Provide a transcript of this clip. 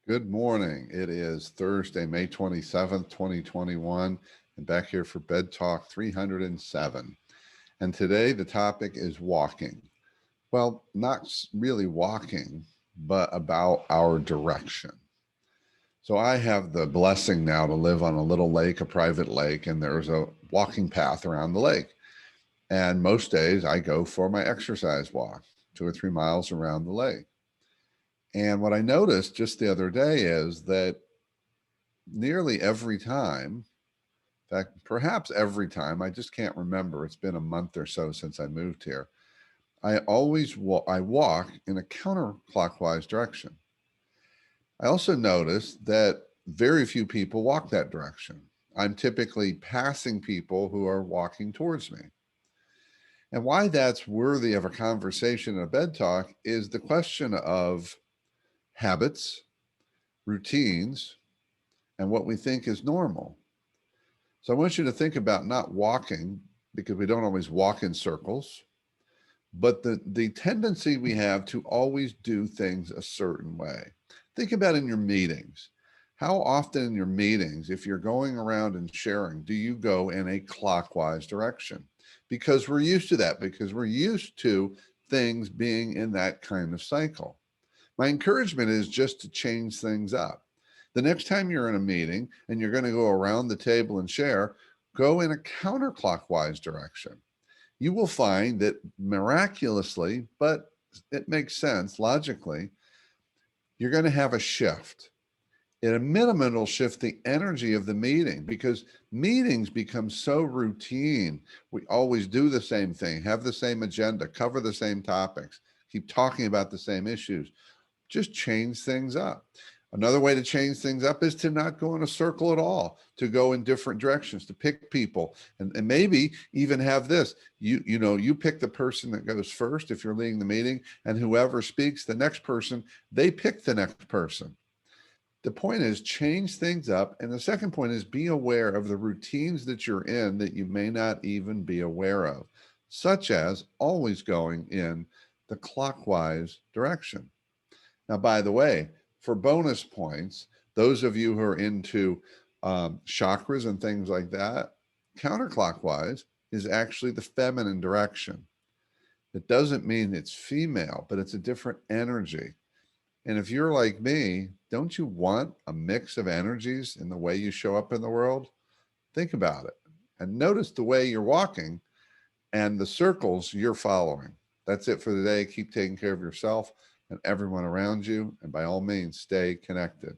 Good morning. It is Thursday, May 27th, 2021, and back here for Bed Talk 307. And today the topic is walking. Well, not really walking, but about our direction. So I have the blessing now to live on a little lake, a private lake, and there's a walking path around the lake. And most days I go for my exercise walk, 2 or 3 miles around the lake. And what I noticed just the other day is that nearly every time, in fact, perhaps every time, I just can't remember. It's been a month or so since I moved here. I walk in a counterclockwise direction. I also noticed that very few people walk that direction. I'm typically passing people who are walking towards me. And why that's worthy of a conversation and a bed talk is the question of habits, routines, and what we think is normal. So I want you to think about not walking, because we don't always walk in circles, but the tendency we have to always do things a certain way. Think about in your meetings. How often in your meetings, if you're going around and sharing, do you go in a clockwise direction? Because we're used to that, because we're used to things being in that kind of cycle. My encouragement is just to change things up. The next time you're in a meeting and you're going to go around the table and share, go in a counterclockwise direction. You will find that miraculously, but it makes sense logically, you're going to have a shift. At a minimum, it'll shift the energy of the meeting, because meetings become so routine. We always do the same thing, have the same agenda, cover the same topics, keep talking about the same issues. Just change things up. Another way to change things up is to not go in a circle at all, to go in different directions, to pick people, and maybe even have this. You pick the person that goes first if you're leading the meeting, and whoever speaks, the next person, they pick the next person. The point is change things up. And the second point is be aware of the routines that you're in that you may not even be aware of, such as always going in the clockwise direction. Now, by the way, for bonus points, those of you who are into chakras and things like that, counterclockwise is actually the feminine direction. It doesn't mean it's female, but it's a different energy. And if you're like me, don't you want a mix of energies in the way you show up in the world? Think about it and notice the way you're walking and the circles you're following. That's it for the day. Keep taking care of yourself and everyone around you. And by all means, stay connected.